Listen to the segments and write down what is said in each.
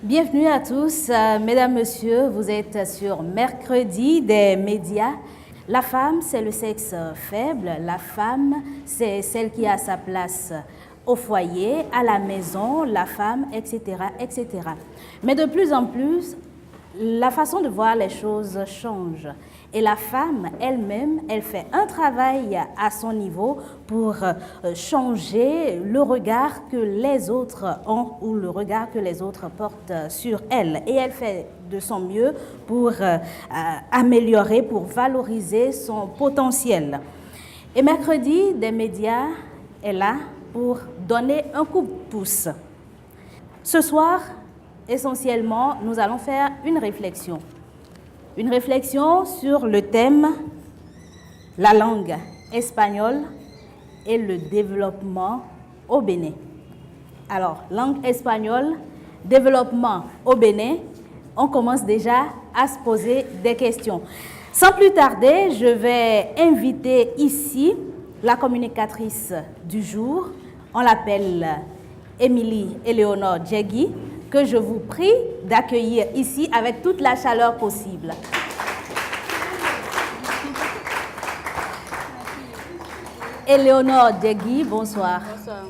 Bienvenue à tous, mesdames, messieurs, vous êtes sur Mercredi des médias. La femme, c'est le sexe faible, la femme, c'est celle qui a sa place au foyer, à la maison, la femme, etc., etc. Mais de plus en plus, la façon de voir les choses change. Et la femme elle-même, elle fait un travail à son niveau pour changer le regard que les autres ont ou le regard que les autres portent sur elle. Et elle fait de son mieux pour améliorer, pour valoriser son potentiel. Et Mercredi des médias est là pour donner un coup de pouce. Ce soir, essentiellement, nous allons faire une réflexion. Une réflexion sur le thème « La langue espagnole et le développement au Bénin ». Alors, langue espagnole, développement au Bénin, on commence déjà à se poser des questions. Sans plus tarder, je vais inviter ici la communicatrice du jour. On l'appelle Émilie Éléonore Djegui, que je vous prie d'accueillir ici avec toute la chaleur possible. Éléonore Djegui, bonsoir. Bonsoir.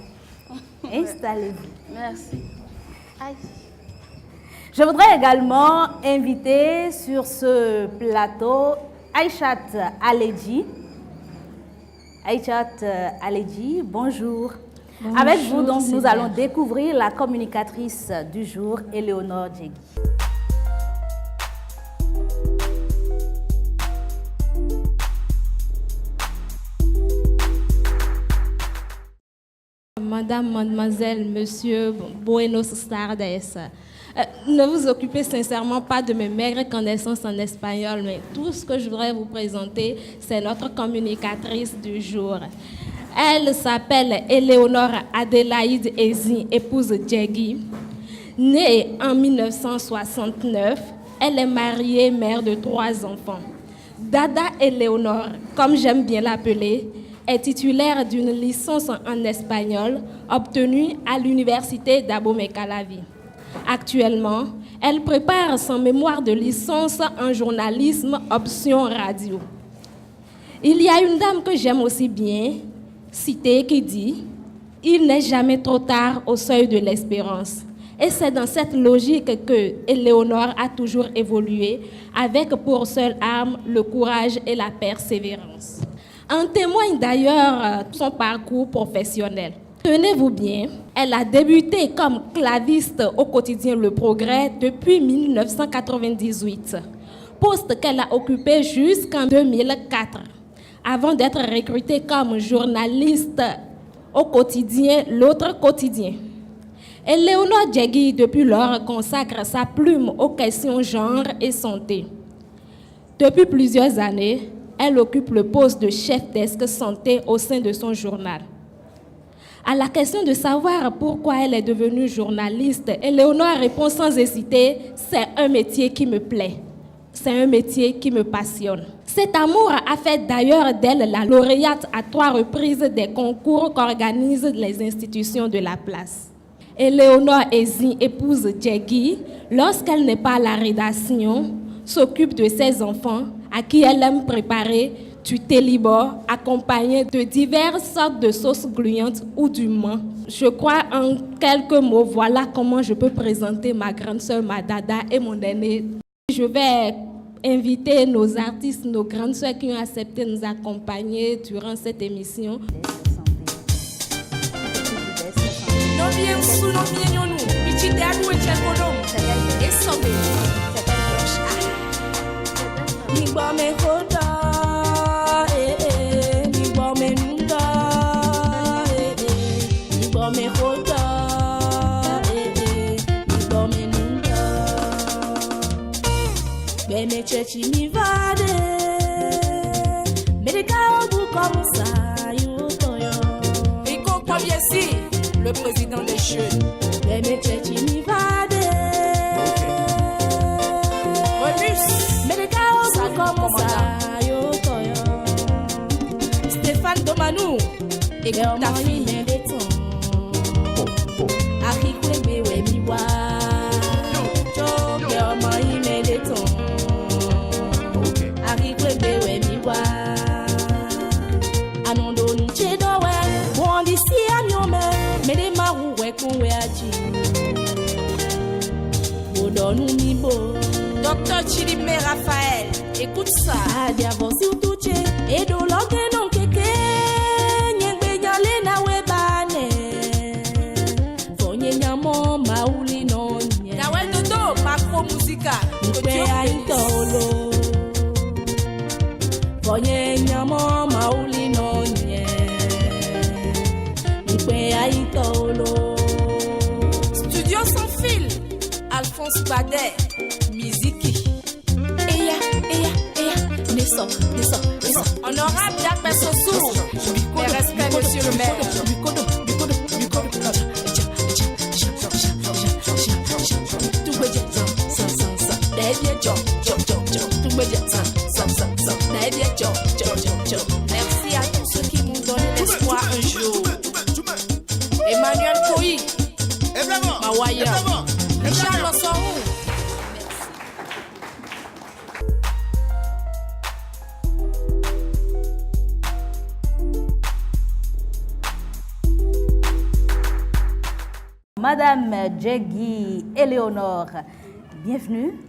Installez-vous. Merci. Aïe. Je voudrais également inviter sur ce plateau Aïchat Aledji. Aïchat Aledji, bonjour. Bonjour. Avec vous, donc, nous Sylvia. allons découvrir la communicatrice du jour, Éléonore Djegui. Madame, mademoiselle, monsieur, buenos tardes. Ne vous occupez sincèrement pas de mes maigres connaissances en espagnol, mais tout ce que je voudrais vous présenter, c'est notre communicatrice du jour. Elle s'appelle Éléonore Adélaïde Ezi, épouse Djegui. Née en 1969, elle est mariée, mère de 3 enfants. Dada Éléonore, comme j'aime bien l'appeler, est titulaire d'une licence en espagnol obtenue à l'université d'Abomey-Calavi. Actuellement, elle prépare son mémoire de licence en journalisme option radio. Il y a une dame que j'aime aussi bien citer qui dit « Il n'est jamais trop tard au seuil de l'espérance ». Et c'est dans cette logique que Éléonore a toujours évolué, avec pour seule arme le courage et la persévérance. En témoigne d'ailleurs son parcours professionnel. Tenez-vous bien, elle a débuté comme claviste au quotidien Le Progrès depuis 1998, poste qu'elle a occupé jusqu'en 2004, avant d'être recrutée comme journaliste au quotidien L'Autre Quotidien. Éléonore Djegui, depuis lors, consacre sa plume aux questions genre et santé. Depuis plusieurs années, elle occupe le poste de chef desk santé au sein de son journal. À la question de savoir pourquoi elle est devenue journaliste, Éléonore répond sans hésiter « C'est un métier qui me plaît. C'est un métier qui me passionne. » Cet amour a fait d'ailleurs d'elle la lauréate à 3 reprises des concours qu'organisent les institutions de la place. Éléonore Ezi, épouse Djegui, lorsqu'elle n'est pas à la rédaction, s'occupe de ses enfants à qui elle aime préparer du thé libre accompagné de diverses sortes de sauces gluantes ou du menthe. Je crois en quelques mots, voilà comment je peux présenter ma grande sœur, ma dada et mon aîné. Je vais inviter nos artistes, nos grandes sœurs qui ont accepté de nous accompagner durant cette émission. Le président des jeunes. Stéphane Domanou, écoute ta fille. weachi. Bodonu mibo. Docteur Chidimé Raphaël, écoute ça. Adiavo surtout che, edo loge non keke, nyengbe nyale na webane. Fonye nyamo mauli non nye. Na wendodo, macro musica. Nkwe aitolo. Fonye nyamo mauli non nye. Nkwe aitolo. Studio sans fil, Alphonse Badet. Musique. Eya, Nesso. Honorable Jacques Bessossou. Les respects, monsieur le maire. Merci à tous ceux qui nous donnent l'espoir un jour. Emmanuel Koyi. Mawaya. Richard Lossorou. Madame Djegui Éléonore, bienvenue.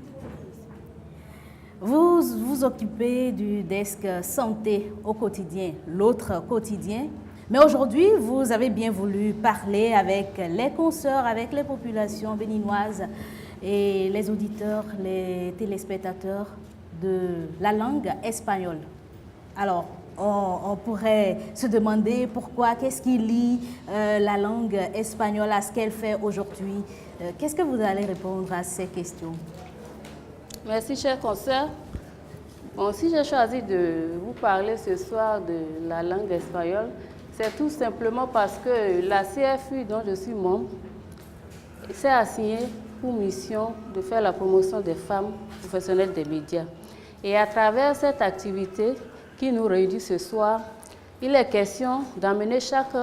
Vous vous occupez du desk santé au quotidien, l'autre quotidien. Mais aujourd'hui, vous avez bien voulu parler avec les consoeurs, avec les populations béninoises et les auditeurs, les téléspectateurs de la langue espagnole. Alors, on pourrait se demander pourquoi, qu'est-ce qui lie la langue espagnole à ce qu'elle fait aujourd'hui. Qu'est-ce que vous allez répondre à ces questions? Merci, chers consoeurs. Bon, si j'ai choisi de vous parler ce soir de la langue espagnole, c'est tout simplement parce que la CFU dont je suis membre s'est assignée pour mission de faire la promotion des femmes professionnelles des médias. Et à travers cette activité qui nous réunit ce soir, il est question d'amener chaque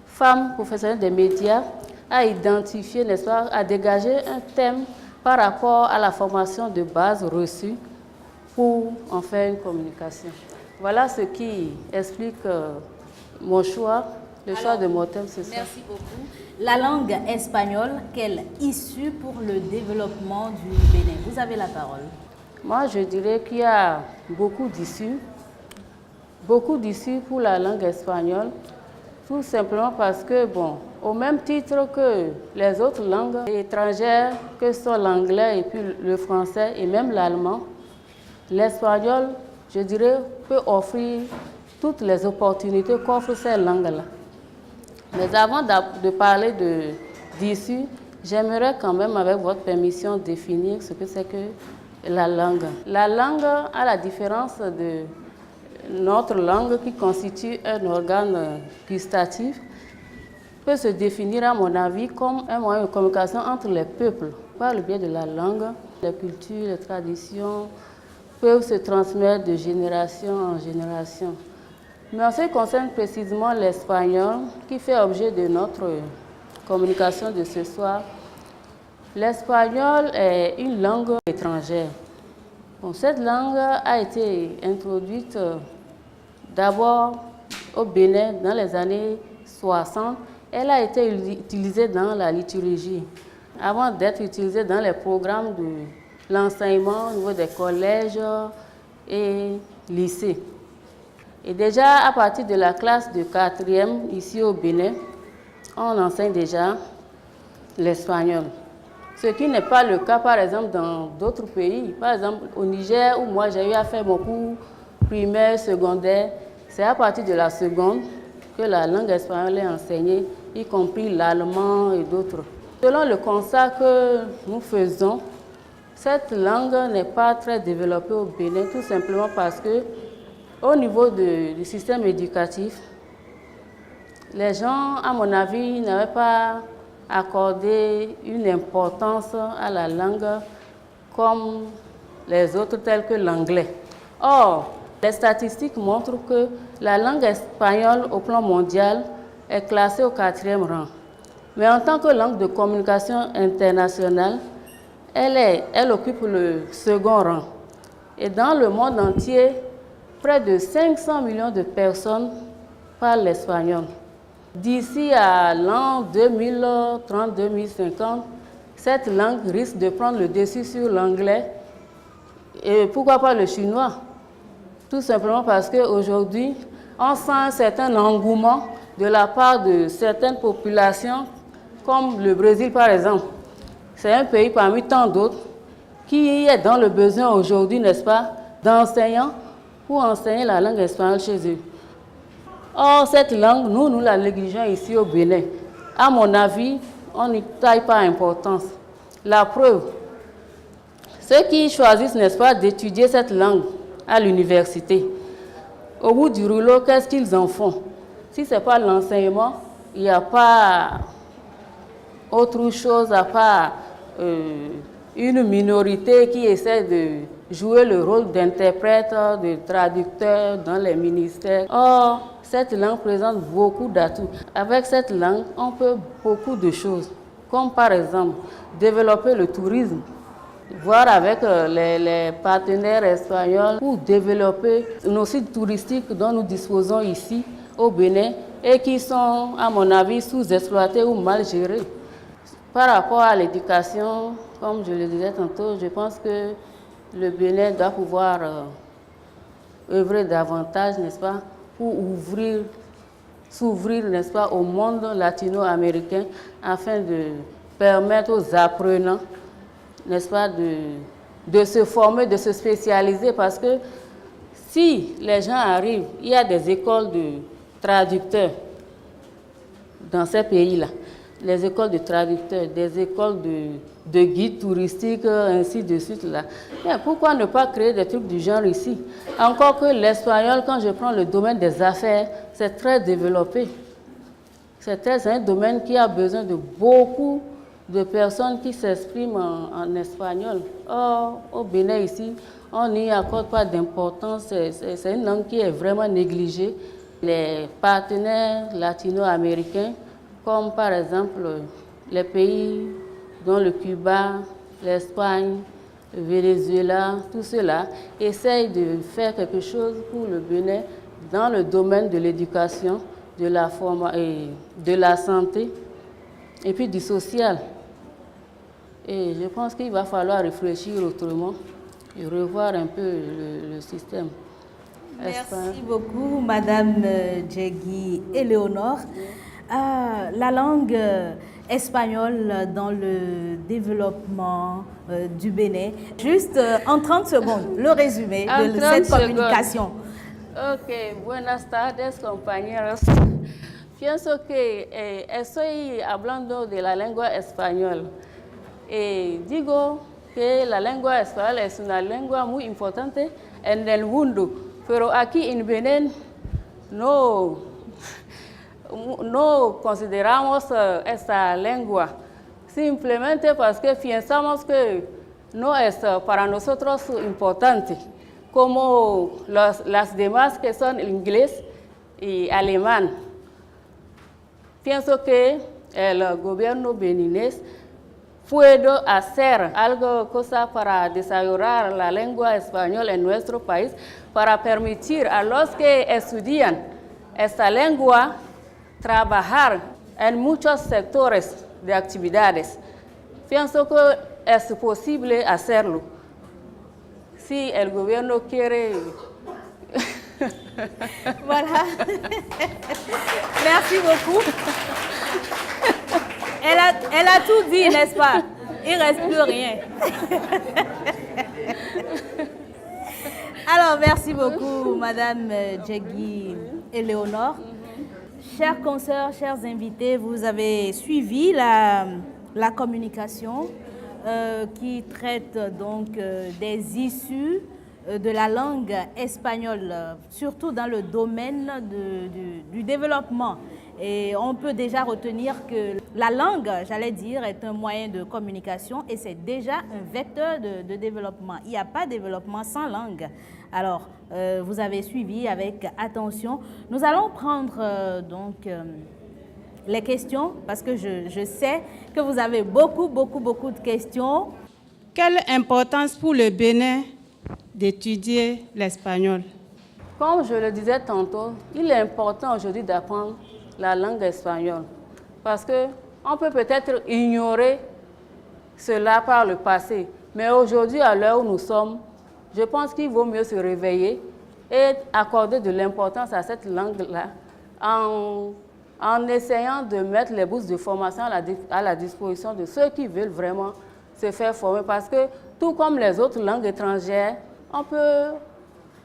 femme professionnelle des médias à identifier, n'est-ce pas, à dégager un thème par rapport à la formation de base reçue pour en faire une communication. Voilà ce qui explique mon choix, choix de mon thème ce soir. Merci beaucoup. La langue espagnole, quelle issue pour le développement du Bénin? Vous avez la parole. Moi, je dirais qu'il y a beaucoup d'issues pour la langue espagnole, tout simplement parce que, bon, au même titre que les autres langues étrangères, que sont l'anglais et puis le français et même l'allemand, l'espagnol, je dirais, peut offrir toutes les opportunités qu'offrent ces langues-là. Mais avant de parler d'issue, j'aimerais quand même, avec votre permission, définir ce que c'est que la langue. La langue, à la différence de notre langue qui constitue un organe gustatif, peut se définir, à mon avis, comme un moyen de communication entre les peuples. Par le biais de la langue, les cultures, les traditions peuvent se transmettre de génération en génération. Mais en ce qui concerne précisément l'espagnol, qui fait objet de notre communication de ce soir, l'espagnol est une langue étrangère. Bon, cette langue a été introduite d'abord au Bénin dans les années 60. Elle a été utilisée dans la liturgie, avant d'être utilisée dans les programmes de l'enseignement au niveau des collèges et lycées. Et déjà, à partir de la classe de 4e, ici au Bénin, on enseigne déjà l'espagnol. Ce qui n'est pas le cas, par exemple, dans d'autres pays. Par exemple, au Niger, où moi j'ai eu à faire mon cours primaire, secondaire, c'est à partir de la seconde que la langue espagnole est enseignée, y compris l'allemand et d'autres. Selon le constat que nous faisons, cette langue n'est pas très développée au Bénin, tout simplement parce que au niveau du système éducatif, les gens, à mon avis, n'avaient pas accordé une importance à la langue comme les autres, telles que l'anglais. Or, les statistiques montrent que la langue espagnole au plan mondial est classée au 4e rang. Mais en tant que langue de communication internationale, elle occupe le 2e rang. Et dans le monde entier, près de 500 millions de personnes parlent l'espagnol. D'ici à l'an 2030-2050, cette langue risque de prendre le dessus sur l'anglais et pourquoi pas le chinois. Tout simplement parce qu'aujourd'hui, on sent un certain engouement de la part de certaines populations, comme le Brésil par exemple. C'est un pays parmi tant d'autres qui est dans le besoin aujourd'hui, n'est-ce pas, d'enseignants pour enseigner la langue espagnole chez eux. Or, cette langue, nous la négligeons ici au Bénin. À mon avis, on n'y taille pas importance. La preuve, ceux qui choisissent, n'est-ce pas, d'étudier cette langue à l'université, au bout du rouleau, qu'est-ce qu'ils en font? Si ce n'est pas l'enseignement, il n'y a pas autre chose à part une minorité qui essaie de jouer le rôle d'interprète, de traducteur dans les ministères. Or, cette langue présente beaucoup d'atouts. Avec cette langue, on peut beaucoup de choses, comme par exemple développer le tourisme, voir avec les partenaires espagnols pour développer nos sites touristiques dont nous disposons ici au Bénin et qui sont, à mon avis, sous-exploités ou mal gérés. Par rapport à l'éducation, comme je le disais tantôt, je pense que le Bénin doit pouvoir œuvrer davantage, n'est-ce pas, pour s'ouvrir, n'est-ce pas, au monde latino-américain afin de permettre aux apprenants, n'est-ce pas, de se former, de se spécialiser, parce que si les gens arrivent, il y a des écoles de traducteurs dans ces pays-là, les écoles de traducteurs, des écoles de guides touristiques, ainsi de suite là. Mais pourquoi ne pas créer des trucs du genre ici? Encore que l'espagnol, quand je prends le domaine des affaires, c'est très développé. C'est un domaine qui a besoin de beaucoup de personnes qui s'expriment en espagnol. Or, au Bénin ici, on n'y accorde pas d'importance. C'est une langue qui est vraiment négligée. Les partenaires latino-américains, comme par exemple les pays dont le Cuba, l'Espagne, le Venezuela, tout cela, essayent de faire quelque chose pour le Bénin dans le domaine de l'éducation, de la santé et puis du social. Et je pense qu'il va falloir réfléchir autrement et revoir un peu le système. Merci beaucoup, Madame Djegui Éléonore. La langue espagnole dans le développement du Bénin. Juste en 30 secondes, le résumé de cette communication. Ok, buenas tardes, compañeros. Pienso que estoy hablando de la lengua española. Digo que la lengua española es una lengua muy importante en el mundo, pero aquí en Benin no consideramos esta lengua, simplemente porque pensamos que no es para nosotros importante, como las demás que son inglés y alemán. Pienso que el gobierno beninés puede hacer algo para desarrollar la lengua española en nuestro país, para permitir a los que estudian esta lengua trabajar en muchos sectores de actividades. Pienso que es posible hacerlo. Si el gobierno quiere... Voilà. Merci beaucoup. Elle a tout dit, n'est-ce pas? Il ne reste plus rien. Alors, merci beaucoup, Madame Djegui Éléonore. Chers consoeurs, chers invités, vous avez suivi la communication qui traite donc des issues de la langue espagnole, surtout dans le domaine du développement. Et on peut déjà retenir que la langue, j'allais dire, est un moyen de communication et c'est déjà un vecteur de développement. Il n'y a pas de développement sans langue. Alors, vous avez suivi avec attention. Nous allons prendre donc les questions parce que je sais que vous avez beaucoup de questions. Quelle importance pour le Bénin d'étudier l'espagnol? Comme je le disais tantôt, il est important aujourd'hui d'apprendre la langue espagnole. Parce qu'on peut peut-être ignorer cela par le passé. Mais aujourd'hui, à l'heure où nous sommes, je pense qu'il vaut mieux se réveiller et accorder de l'importance à cette langue-là en essayant de mettre les bourses de formation à la disposition de ceux qui veulent vraiment se faire former. Parce que tout comme les autres langues étrangères, on peut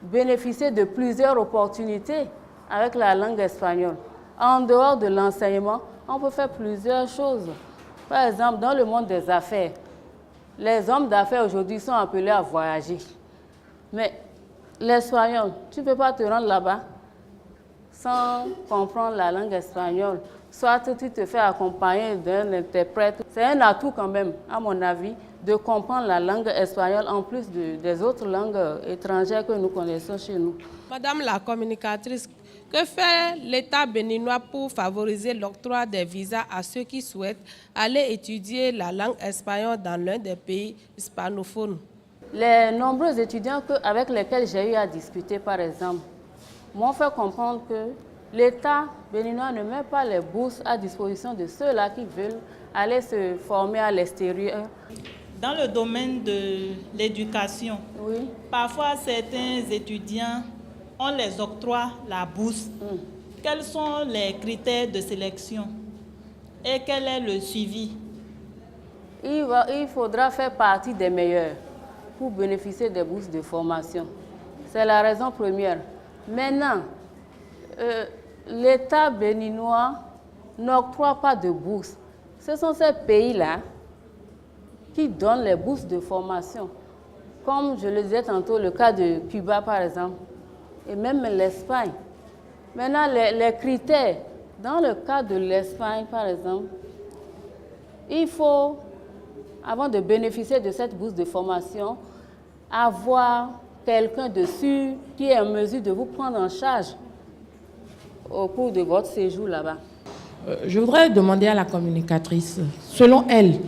bénéficier de plusieurs opportunités avec la langue espagnole. En dehors de l'enseignement, on peut faire plusieurs choses. Par exemple, dans le monde des affaires, les hommes d'affaires aujourd'hui sont appelés à voyager. Mais l'espagnol, tu ne peux pas te rendre là-bas sans comprendre la langue espagnole. Soit tu te fais accompagner d'un interprète. C'est un atout quand même, à mon avis, de comprendre la langue espagnole en plus des autres langues étrangères que nous connaissons chez nous. Madame la communicatrice, que fait l'État béninois pour favoriser l'octroi des visas à ceux qui souhaitent aller étudier la langue espagnole dans l'un des pays hispanophones? Les nombreux étudiants avec lesquels j'ai eu à discuter, par exemple, m'ont fait comprendre que l'État béninois ne met pas les bourses à disposition de ceux-là qui veulent aller se former à l'extérieur. Dans le domaine de l'éducation, oui, parfois certains étudiants, on les octroie la bourse. Quels sont les critères de sélection et quel est le suivi? Il faudra faire partie des meilleurs pour bénéficier des bourses de formation. C'est la raison première. Maintenant, l'État béninois n'octroie pas de bourses. Ce sont ces pays-là qui donnent les bourses de formation. Comme je le disais tantôt, le cas de Cuba, par exemple, et même l'Espagne. Maintenant, les critères, dans le cas de l'Espagne, par exemple, il faut, avant de bénéficier de cette bourse de formation, avoir quelqu'un dessus qui est en mesure de vous prendre en charge au cours de votre séjour là-bas. Je voudrais demander à la communicatrice, selon elle,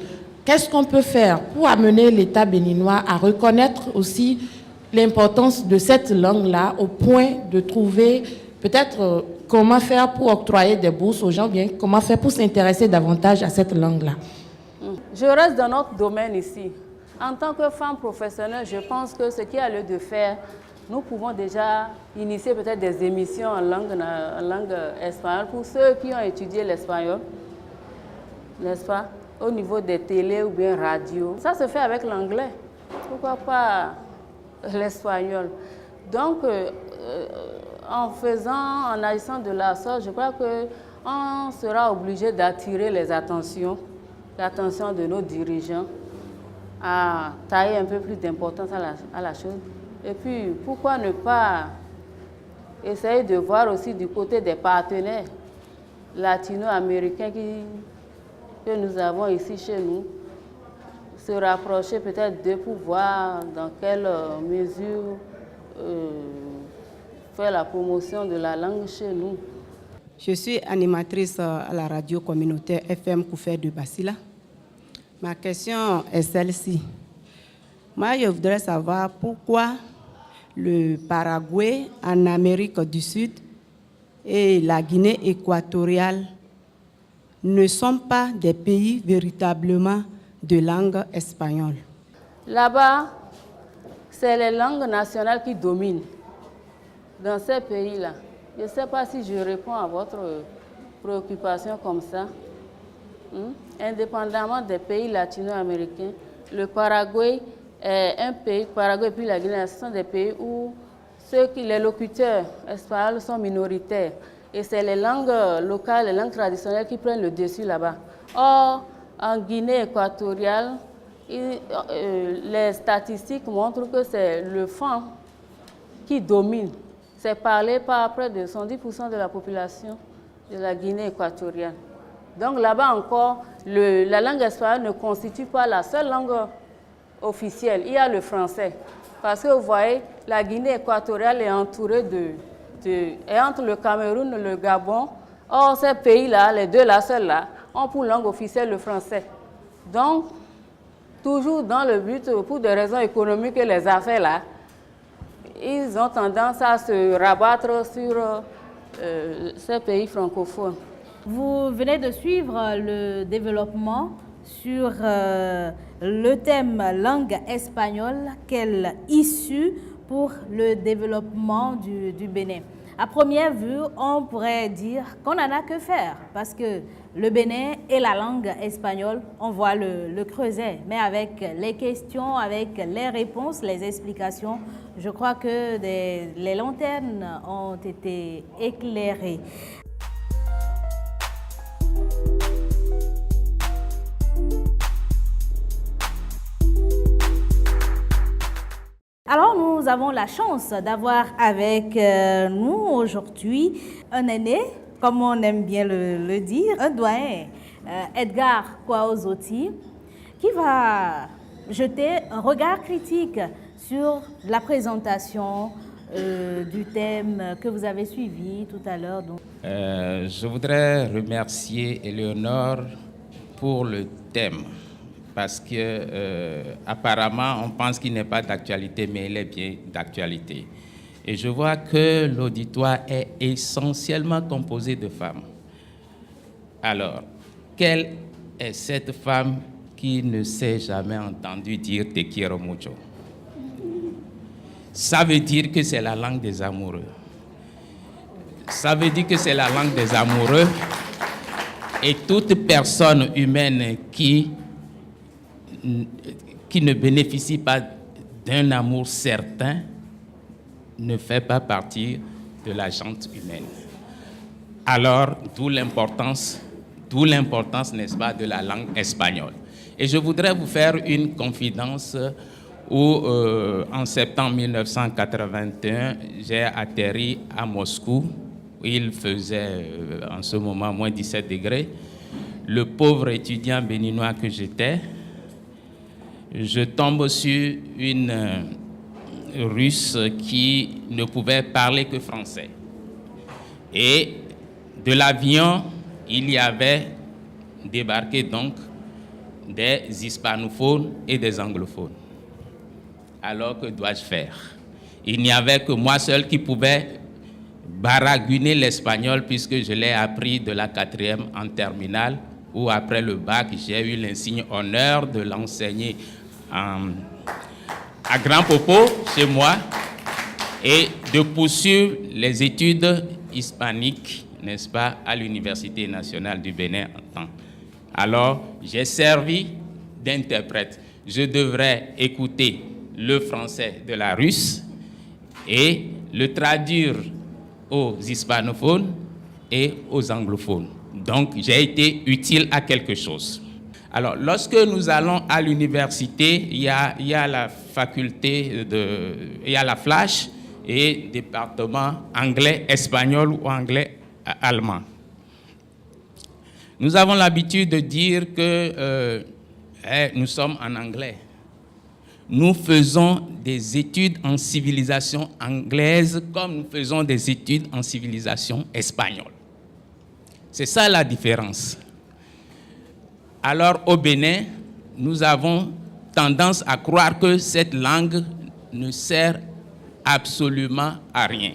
qu'est-ce qu'on peut faire pour amener l'État béninois à reconnaître aussi l'importance de cette langue-là au point de trouver peut-être comment faire pour octroyer des bourses aux gens, bien comment faire pour s'intéresser davantage à cette langue-là? Je reste dans notre domaine ici. En tant que femme professionnelle, je pense que ce qu'il y a lieu de faire, nous pouvons déjà initier peut-être des émissions en langue espagnole pour ceux qui ont étudié l'espagnol, n'est-ce pas, au niveau des télés ou bien radio. Ça se fait avec l'anglais, pourquoi pas l'espagnol. Donc, en agissant de la sorte, je crois qu'on sera obligé d'attirer l'attention de nos dirigeants à tailler un peu plus d'importance à la chose. Et puis, pourquoi ne pas essayer de voir aussi du côté des partenaires latino-américains que nous avons ici chez nous, se rapprocher peut-être d'eux pour voir dans quelle mesure faire la promotion de la langue chez nous. Je suis animatrice à la radio communautaire FM Kouffer de Basila. Ma question est celle-ci. Moi, je voudrais savoir pourquoi le Paraguay en Amérique du Sud et la Guinée équatoriale ne sont pas des pays véritablement de langue espagnole. Là-bas, c'est les langues nationales qui dominent dans ces pays-là. Je ne sais pas si je réponds à votre préoccupation comme ça. Indépendamment des pays latino-américains, le Paraguay est un pays, Paraguay et puis la Guinée, ce sont des pays où les locuteurs espagnols sont minoritaires. Et c'est les langues locales, les langues traditionnelles qui prennent le dessus là-bas. Or, en Guinée équatoriale, les statistiques montrent que c'est le fang qui domine. C'est parlé par près de 110% de la population de la Guinée équatoriale. Donc là-bas encore, la langue espagnole ne constitue pas la seule langue officielle. Il y a le français. Parce que vous voyez, la Guinée équatoriale est entourée est entre le Cameroun et le Gabon. Or, ces pays-là, les deux là, seuls-là, ont pour langue officielle le français. Donc, toujours dans le but, pour des raisons économiques et les affaires là, ils ont tendance à se rabattre sur ces pays francophones. Vous venez de suivre le développement sur le thème langue espagnole, quelle issue pour le développement du Bénin. À première vue, on pourrait dire qu'on n'en a que faire parce que le Bénin et la langue espagnole, on voit le creuset. Mais avec les questions, avec les réponses, les explications, je crois que les lanternes ont été éclairées. Alors, nous avons la chance d'avoir avec nous aujourd'hui un aîné, comme on aime bien le dire, un doyen, Edgar Kwaozoti, qui va jeter un regard critique sur la présentation du thème que vous avez suivi tout à l'heure. Je voudrais remercier Éléonore pour le thème. Parce que apparemment, on pense qu'il n'est pas d'actualité, mais il est bien d'actualité. Et je vois que l'auditoire est essentiellement composé de femmes. Alors, quelle est cette femme qui ne s'est jamais entendue dire « te quiero mucho » ? Ça veut dire que c'est la langue des amoureux. Ça veut dire que c'est la langue des amoureux. Et toute personne humaine qui ne bénéficie pas d'un amour certain ne fait pas partie de la gente humaine. Alors, d'où l'importance, n'est-ce pas, de la langue espagnole. Et je voudrais vous faire une confidence où, en septembre 1981, j'ai atterri à Moscou, où il faisait en ce moment moins 17 degrés. Le pauvre étudiant béninois que j'étais, je tombe sur une Russe qui ne pouvait parler que français. Et de l'avion, il y avait débarqué donc des hispanophones et des anglophones. Alors que dois-je faire? Il n'y avait que moi seul qui pouvais baragouiner l'espagnol puisque je l'ai appris de la 4e en terminale, où après le bac, j'ai eu l'insigne honneur de l'enseigner à Grand Popo, chez moi, et de poursuivre les études hispaniques, n'est-ce pas, à l'Université nationale du Bénin en temps. Alors, j'ai servi d'interprète. Je devrais écouter le français de la Russe et le traduire aux hispanophones et aux anglophones. Donc, j'ai été utile à quelque chose. Alors, lorsque nous allons à l'université, il y a la faculté, il y a la flash et département anglais, espagnol ou anglais, allemand. Nous avons l'habitude de dire que nous sommes en anglais. Nous faisons des études en civilisation anglaise comme nous faisons des études en civilisation espagnole. C'est ça la différence. Alors au Bénin, nous avons tendance à croire que cette langue ne sert absolument à rien.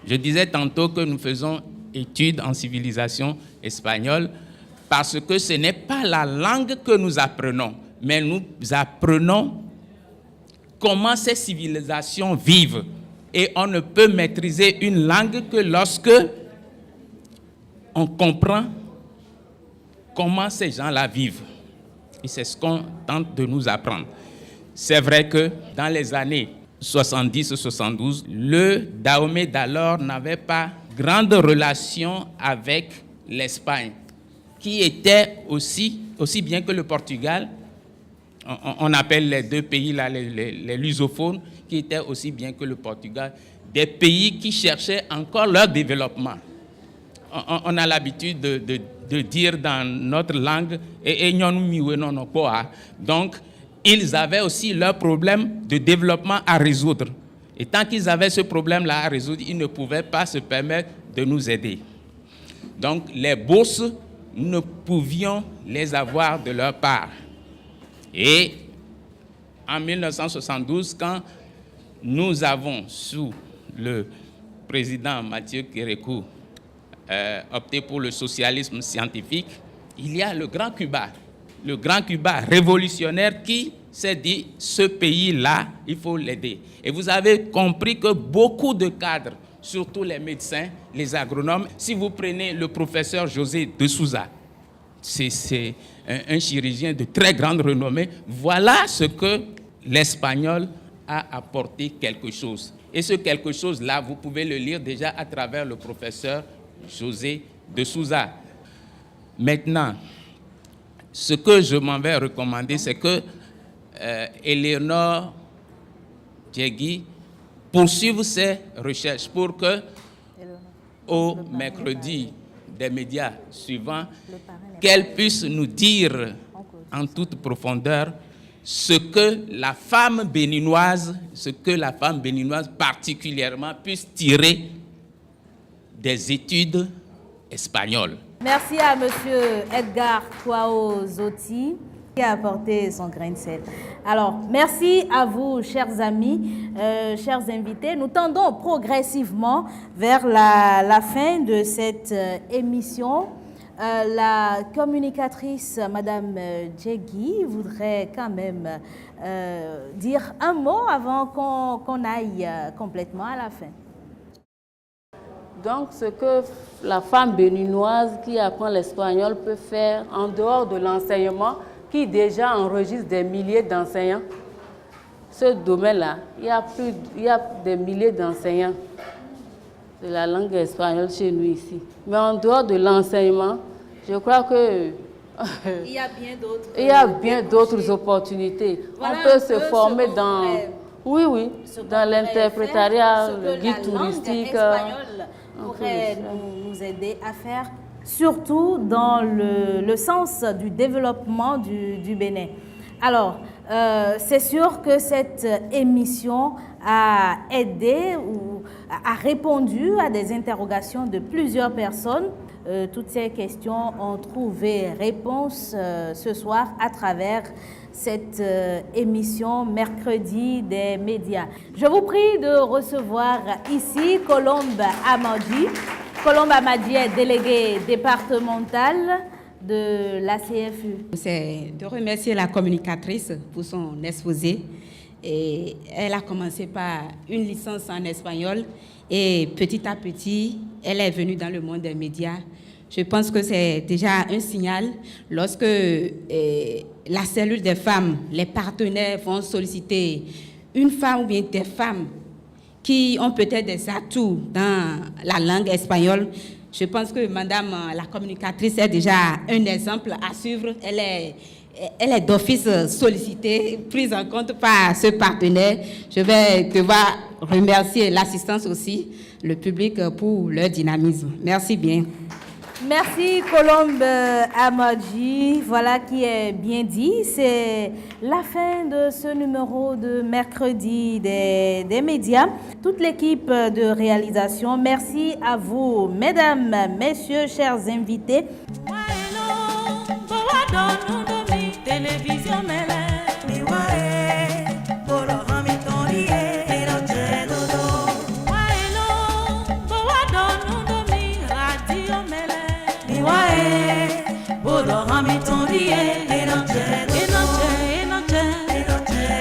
Je disais tantôt que nous faisons études en civilisation espagnole parce que ce n'est pas la langue que nous apprenons, mais nous apprenons comment ces civilisations vivent. Et on ne peut maîtriser une langue que lorsque on comprend comment ces gens-là vivent. Et c'est ce qu'on tente de nous apprendre. C'est vrai que dans les années 70-72, le Dahomey d'alors n'avait pas grande relation avec l'Espagne, qui était aussi bien que le Portugal, on appelle les deux pays là, les lusophones, qui étaient aussi bien que le Portugal, des pays qui cherchaient encore leur développement. On a l'habitude de dire dans notre langue, donc ils avaient aussi leur problème de développement à résoudre. Et tant qu'ils avaient ce problème-là à résoudre, ils ne pouvaient pas se permettre de nous aider. Donc les bourses, nous ne pouvions les avoir de leur part. Et en 1972, quand nous avons, sous le président Mathieu Kérékou, opté pour le socialisme scientifique, il y a le Grand Cuba révolutionnaire qui s'est dit, ce pays-là, il faut l'aider. Et vous avez compris que beaucoup de cadres, surtout les médecins, les agronomes, si vous prenez le professeur José de Souza, c'est un chirurgien de très grande renommée, voilà ce que l'Espagnol a apporté quelque chose. Et ce quelque chose-là, vous pouvez le lire déjà à travers le professeur José de Souza. Maintenant, ce que je m'en vais recommander, c'est que Eleonore Djegui poursuive ses recherches pour que, au mercredi des médias suivants, qu'elle puisse nous dire en toute profondeur ce que la femme béninoise particulièrement puisse tirer des études espagnoles. Merci à M. Edgar Kwao Zoti qui a apporté son grain de sel. Alors, merci à vous, chers amis, chers invités. Nous tendons progressivement vers la fin de cette émission. La communicatrice, Madame Djegui, voudrait quand même dire un mot avant qu'on aille complètement à la fin. Donc, ce que la femme béninoise qui apprend l'espagnol peut faire en dehors de l'enseignement, qui déjà enregistre des milliers d'enseignants, ce domaine-là, il y a des milliers d'enseignants de la langue espagnole chez nous ici. Mais en dehors de l'enseignement, je crois que il y a bien d'autres opportunités. Voilà, on peut se former dans, dans l'interprétariat, le guide touristique. Pourrait nous aider à faire, surtout dans le sens du développement du Bénin. Alors, c'est sûr que cette émission a aidé ou a répondu à des interrogations de plusieurs personnes. Toutes ces questions ont trouvé réponse ce soir à travers cette émission Mercredi des médias. Je vous prie de recevoir ici Colombe Amadi. Colombe Amadi est déléguée départementale de la CFU. C'est de remercier la communicatrice pour son exposé. Et elle a commencé par une licence en espagnol et petit à petit, elle est venue dans le monde des médias. Je pense que c'est déjà un signal lorsque la cellule des femmes, les partenaires vont solliciter une femme ou bien des femmes qui ont peut-être des atouts dans la langue espagnole. Je pense que Madame la communicatrice est déjà un exemple à suivre. Elle est d'office sollicitée, prise en compte par ce partenaire. Je vais devoir remercier l'assistance aussi, le public pour leur dynamisme. Merci bien. Merci Colombe Amadji. Voilà qui est bien dit. C'est la fin de ce numéro de mercredi des médias. Toute l'équipe de réalisation, merci à vous, mesdames, messieurs, chers invités.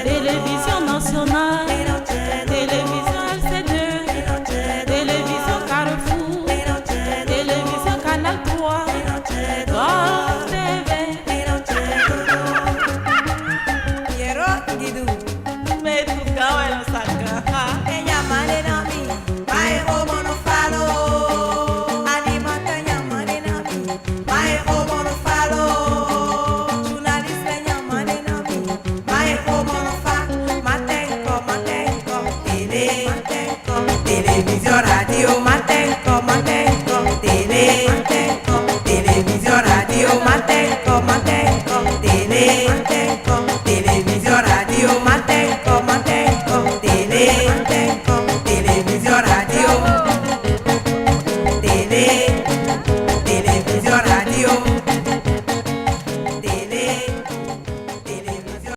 Télévision nationale, télévision LC2, télévision Carrefour, télévision Canal 3, Golf TV. Quiero Guidu, me tu cabello saca. Ella manera mi, vai como no falo, animata ella manera mi, vai como no falo, jornalista ella manera mi, vai como no falo, mantengo, televisão, rádio, mantengo, televisão, rádio, mantengo, televisão, rádio, mantengo, televisão, rádio,